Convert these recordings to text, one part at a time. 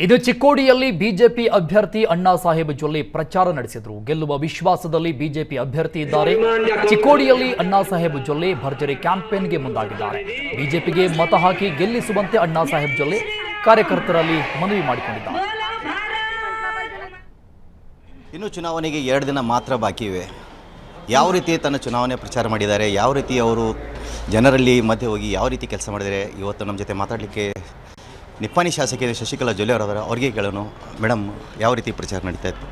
ಇದು ಚಿಕ್ಕೋಡಿಯಲ್ಲಿ ಬಿಜೆಪಿ ಅಭ್ಯರ್ಥಿ ಅಣ್ಣಾ ಸಾಹೇಬ್ ಜೊಲ್ಲೆ ಪ್ರಚಾರ ನಡೆಸಿದರು. ಗೆಲ್ಲುವ ವಿಶ್ವಾಸದಲ್ಲಿ ಬಿಜೆಪಿ ಅಭ್ಯರ್ಥಿ ಇದ್ದಾರೆ. ಚಿಕ್ಕೋಡಿಯಲ್ಲಿ ಅಣ್ಣಾ ಸಾಹೇಬ್ ಜೊಲ್ಲೆ ಭರ್ಜರಿ ಕ್ಯಾಂಪೇನ್ಗೆ ಮುಂದಾಗಿದ್ದಾರೆ. ಬಿಜೆಪಿಗೆ ಮತ ಹಾಕಿ ಗೆಲ್ಲಿಸುವಂತೆ ಅಣ್ಣಾ ಸಾಹೇಬ್ ಜೊಲ್ಲೆ ಕಾರ್ಯಕರ್ತರಲ್ಲಿ ಮನವಿ ಮಾಡಿಕೊಂಡಿದ್ದಾರೆ. ಇನ್ನು ಚುನಾವಣೆಗೆ 2 ದಿನ ಮಾತ್ರ ಬಾಕಿ ಇವೆ. ಯಾವ ರೀತಿ ತನ್ನ ಚುನಾವಣೆ ಪ್ರಚಾರ ಮಾಡಿದ್ದಾರೆ, ಯಾವ ರೀತಿ ಅವರು ಜನರಲ್ಲಿ ಮಧ್ಯೆ ಹೋಗಿ ಯಾವ ರೀತಿ ಕೆಲಸ ಮಾಡಿದ್ದಾರೆ, ಇವತ್ತು ನಮ್ಮ ಜೊತೆ ಮಾತಾಡಲಿಕ್ಕೆ ನಿಪ್ಪಾಣಿ ಶಾಸಕಿ ಶಶಿಕಲಾ ಜೊಲ್ಲೆ ಅವರವರ ಅವ್ರಿಗೆ ಕೇಳೋಣ. ಮೇಡಮ್, ಯಾವ ರೀತಿ ಪ್ರಚಾರ ನಡೀತಾ ಇತ್ತು?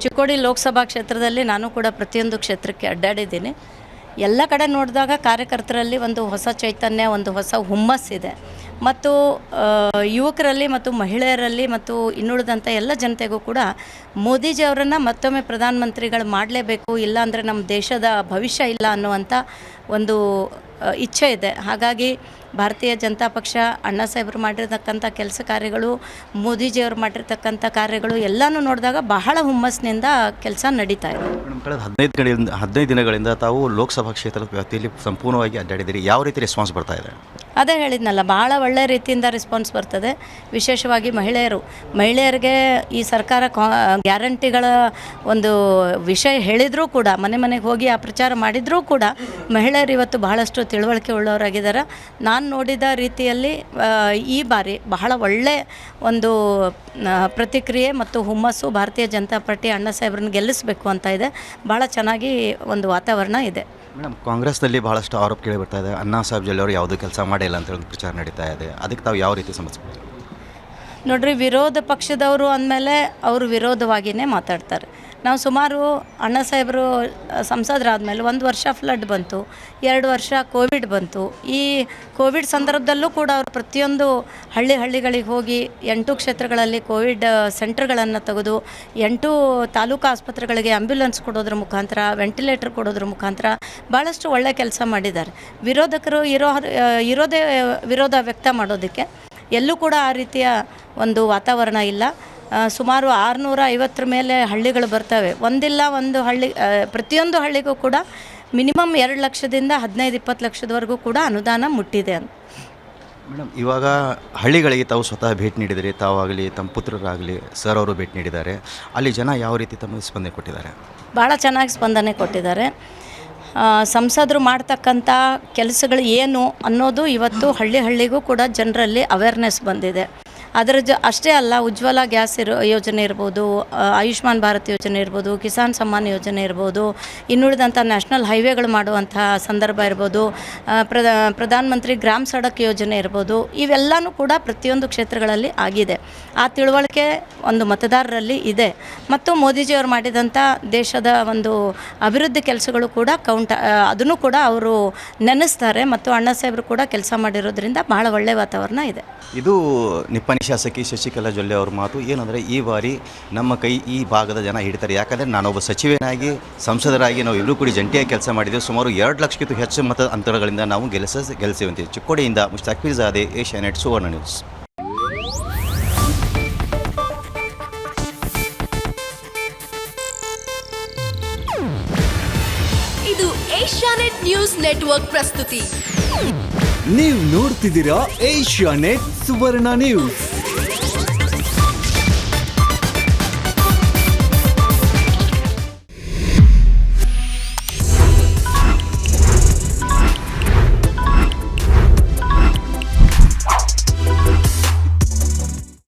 ಚಿಕ್ಕೋಡಿ ಲೋಕಸಭಾ ಕ್ಷೇತ್ರದಲ್ಲಿ ನಾನು ಕೂಡ ಪ್ರತಿಯೊಂದು ಕ್ಷೇತ್ರಕ್ಕೆ ಅಡ್ಡಾಡಿದ್ದೀನಿ. ಎಲ್ಲ ಕಡೆ ನೋಡಿದಾಗ ಕಾರ್ಯಕರ್ತರಲ್ಲಿ ಒಂದು ಹೊಸ ಚೈತನ್ಯ, ಒಂದು ಹೊಸ ಹುಮ್ಮಸ್ಸಿದೆ. ಮತ್ತು ಯುವಕರಲ್ಲಿ ಮತ್ತು ಮಹಿಳೆಯರಲ್ಲಿ ಮತ್ತು ಇನ್ನುಳಿದಂಥ ಎಲ್ಲ ಜನತೆಗೂ ಕೂಡ ಮೋದಿಜಿಯವರನ್ನು ಮತ್ತೊಮ್ಮೆ ಪ್ರಧಾನಮಂತ್ರಿಗಳು ಮಾಡಲೇಬೇಕು, ಇಲ್ಲಾಂದರೆ ನಮ್ಮ ದೇಶದ ಭವಿಷ್ಯ ಇಲ್ಲ ಅನ್ನುವಂಥ ಒಂದು ಇಚ್ಛೆ ಇದೆ. ಹಾಗಾಗಿ ಭಾರತೀಯ ಜನತಾ ಪಕ್ಷ ಅಣ್ಣಾ ಸಾಹೇಬರು ಮಾಡಿರ್ತಕ್ಕಂಥ ಕೆಲಸ ಕಾರ್ಯಗಳು, ಮೋದಿಜಿಯವರು ಮಾಡಿರ್ತಕ್ಕಂಥ ಕಾರ್ಯಗಳು ಎಲ್ಲನೂ ನೋಡಿದಾಗ ಬಹಳ ಹುಮ್ಮಸ್ಸಿನಿಂದ ಕೆಲಸ ನಡೀತಾ ಇದೆ. ಮೇಡಮ್, ಕಳೆದ 15 ದಿನಗಳಿಂದ ತಾವು ಲೋಕಸಭಾ ಕ್ಷೇತ್ರದ ವ್ಯಾಪ್ತಿಯಲ್ಲಿ ಸಂಪೂರ್ಣವಾಗಿ ಅಡ್ಡಾಡಿದ್ದೀರಿ. ಯಾವ ರೀತಿ ರೆಸ್ಪಾನ್ಸ್ ಬರ್ತಾ ಇದೆ? ಅದೇ ಹೇಳಿದ್ನಲ್ಲ, ಭಾಳ ಒಳ್ಳೆಯ ರೀತಿಯಿಂದ ರೆಸ್ಪಾನ್ಸ್ ಬರ್ತದೆ. ವಿಶೇಷವಾಗಿ ಮಹಿಳೆಯರಿಗೆ ಈ ಸರ್ಕಾರ ಗ್ಯಾರಂಟಿಗಳ ಒಂದು ವಿಷಯ ಹೇಳಿದರೂ ಕೂಡ, ಮನೆ ಮನೆಗೆ ಹೋಗಿ ಆ ಪ್ರಚಾರ ಮಾಡಿದರೂ ಕೂಡ ಮಹಿಳೆಯರು ಇವತ್ತು ಬಹಳಷ್ಟು ತಿಳುವಳಿಕೆ ಉಳ್ಳವರಾಗಿದ್ದಾರೆ. ನಾನು ನೋಡಿದ ರೀತಿಯಲ್ಲಿ ಈ ಬಾರಿ ಬಹಳ ಒಳ್ಳೆಯ ಒಂದು ಪ್ರತಿಕ್ರಿಯೆ ಮತ್ತು ಹುಮ್ಮಸ್ಸು ಭಾರತೀಯ ಜನತಾ ಪಾರ್ಟಿ ಅಣ್ಣಾ ಸಾಹೇಬ್ರನ್ನ ಗೆಲ್ಲಿಸಬೇಕು ಅಂತ ಇದೆ. ಭಾಳ ಚೆನ್ನಾಗಿ ಒಂದು ವಾತಾವರಣ ಇದೆ. ಮೇಡಮ್, ಕಾಂಗ್ರೆಸ್ನಲ್ಲಿ ಬಹಳಷ್ಟು ಆರೋಪ ಕೇಳಿ ಬರ್ತಾ ಇದೆ. ಅಣ್ಣಾ ಸಾಹೇಬ್ ಜೊಲ್ಲೆ ಅವರು ಯಾವುದೂ ಕೆಲಸ ಮಾಡಿಲ್ಲ ಅಂತ ಹೇಳಿ ಪ್ರಚಾರ ನಡೀತಾ ಇದೆ. ಅದಕ್ಕೆ ತಾವು ಯಾವ ರೀತಿ ಸಮಸ್ಯೆ? ನೋಡ್ರಿ, ವಿರೋಧ ಪಕ್ಷದವರು ಅಂದಮೇಲೆ ಅವರು ವಿರೋಧವಾಗಿಯೇ ಮಾತಾಡ್ತಾರೆ. ನಾವು ಸುಮಾರು ಅಣ್ಣಾ ಸಾಹೇಬರು ಸಂಸದರಾದಮೇಲೆ 1 ವರ್ಷ ಫ್ಲಡ್ ಬಂತು, 2 ವರ್ಷ ಕೋವಿಡ್ ಬಂತು. ಈ ಕೋವಿಡ್ ಸಂದರ್ಭದಲ್ಲೂ ಕೂಡ ಅವರು ಪ್ರತಿಯೊಂದು ಹಳ್ಳಿಗಳಿಗೆ ಹೋಗಿ 8 ಕ್ಷೇತ್ರಗಳಲ್ಲಿ ಕೋವಿಡ್ ಸೆಂಟರ್ಗಳನ್ನು ತೆಗೆದು 8 ತಾಲೂಕು ಆಸ್ಪತ್ರೆಗಳಿಗೆ ಆಂಬ್ಯುಲೆನ್ಸ್ ಕೊಡೋದ್ರ ಮುಖಾಂತರ, ವೆಂಟಿಲೇಟರ್ ಕೊಡೋದ್ರ ಮುಖಾಂತರ ಭಾಳಷ್ಟು ಒಳ್ಳೆಯ ಕೆಲಸ ಮಾಡಿದ್ದಾರೆ. ವಿರೋಧಕರು ವಿರೋಧ ವ್ಯಕ್ತ ಮಾಡೋದಕ್ಕೆ ಎಲ್ಲೂ ಕೂಡ ಆ ರೀತಿಯ ಒಂದು ವಾತಾವರಣ ಇಲ್ಲ. ಸುಮಾರು 650 ಮೇಲೆ ಹಳ್ಳಿಗಳು ಬರ್ತವೆ. ಒಂದು ಹಳ್ಳಿ, ಪ್ರತಿಯೊಂದು ಹಳ್ಳಿಗೂ ಕೂಡ ಮಿನಿಮಮ್ 2 ಲಕ್ಷದಿಂದ 15-20 ಲಕ್ಷದವರೆಗೂ ಕೂಡ ಅನುದಾನ ಮುಟ್ಟಿದೆ ಅಂತ. ಮೇಡಮ್, ಇವಾಗ ಹಳ್ಳಿಗಳಿಗೆ ತಾವು ಸ್ವತಃ ಭೇಟಿ ನೀಡಿದರೆ, ತಾವಾಗಲಿ ತಮ್ಮ ಪುತ್ರರಾಗಲಿ ಸರ್ ಅವರು ಭೇಟಿ ನೀಡಿದ್ದಾರೆ. ಅಲ್ಲಿ ಜನ ಯಾವ ರೀತಿ ತಮಗೆ ಸ್ಪಂದನೆ ಕೊಟ್ಟಿದ್ದಾರೆ? ಭಾಳ ಚೆನ್ನಾಗಿ ಸ್ಪಂದನೆ ಕೊಟ್ಟಿದ್ದಾರೆ. ಸಂಸದರು ಮಾಡ್ತಕ್ಕಂಥ ಕೆಲಸಗಳು ಏನು ಅನ್ನೋದು ಇವತ್ತು ಹಳ್ಳಿಗೂ ಕೂಡ ಜನರಲ್ಲಿ ಅವೇರ್ನೆಸ್ ಬಂದಿದೆ. ಅದರ ಅಷ್ಟೇ ಅಲ್ಲ, ಉಜ್ವಲ ಗ್ಯಾಸ್ ಯೋಜನೆ ಇರ್ಬೋದು, ಆಯುಷ್ಮಾನ್ ಭಾರತ್ ಯೋಜನೆ ಇರ್ಬೋದು, ಕಿಸಾನ್ ಸಮ್ಮಾನ್ ಯೋಜನೆ ಇರ್ಬೋದು, ಇನ್ನುಳಿದಂಥ ನ್ಯಾಷನಲ್ ಹೈವೇಗಳು ಮಾಡುವಂಥ ಸಂದರ್ಭ ಇರ್ಬೋದು, ಪ್ರಧಾನಮಂತ್ರಿ ಗ್ರಾಮ ಸಡಕ್ ಯೋಜನೆ ಇರ್ಬೋದು, ಇವೆಲ್ಲನೂ ಕೂಡ ಪ್ರತಿಯೊಂದು ಕ್ಷೇತ್ರಗಳಲ್ಲಿ ಆಗಿದೆ. ಆ ತಿಳುವಳಿಕೆ ಒಂದು ಮತದಾರರಲ್ಲಿ ಇದೆ. ಮತ್ತು ಮೋದಿಜಿಯವರು ಮಾಡಿದಂಥ ದೇಶದ ಒಂದು ಅಭಿವೃದ್ಧಿ ಕೆಲಸಗಳು ಕೂಡ ಅದನ್ನು ಕೂಡ ಅವರು ನೆನೆಸ್ತಾರೆ. ಮತ್ತು ಅಣ್ಣಾ ಸಾಹೇಬರು ಕೂಡ ಕೆಲಸ ಮಾಡಿರೋದ್ರಿಂದ ಬಹಳ ಒಳ್ಳೆಯ ವಾತಾವರಣ ಇದೆ. ಇದು ನಿಪ್ಪಾಣಿ ಶಾಸಕಿ ಶಶಿಕಲಾ ಜೊಲ್ಲೆ ಅವ್ರ ಮಾತು. ಏನಂದರೆ, ಈ ಬಾರಿ ನಮ್ಮ ಕೈ ಈ ಭಾಗದ ಜನ ಹಿಡಿತಾರೆ. ಯಾಕಂದರೆ ನಾನೊಬ್ಬ ಸಚಿವನಾಗಿ, ಸಂಸದರಾಗಿ ನಾವು ಇಬ್ಬರು ಕೂಡಿ ಜಂಟಿಯಾಗಿ ಕೆಲಸ ಮಾಡಿದ್ದೇವೆ. ಸುಮಾರು 2 ಲಕ್ಷಕ್ಕಿಂತ ಹೆಚ್ಚು ಮತ ಅಂತರಗಳಿಂದ ನಾವು ಗೆಲ್ಲಿಸುವಂತೆ. ಚಿಕ್ಕೋಡಿಯಿಂದ ಮುಷ್ತಾಕ್ ಫಿರ್ಜಾದೆ, ಏಷ್ಯಾನೆಟ್ ಸುವರ್ಣ ನ್ಯೂಸ್. ಇದು ಏಷ್ಯಾನೆಟ್ ನ್ಯೂಸ್ ನೆಟ್ವರ್ಕ್ ಪ್ರಸ್ತುತಿ. ನೀವು ನೋಡ್ತಿದ್ದೀರಾ ಏಷ್ಯಾನೆಟ್ ಸುವರ್ಣ ನ್ಯೂಸ್.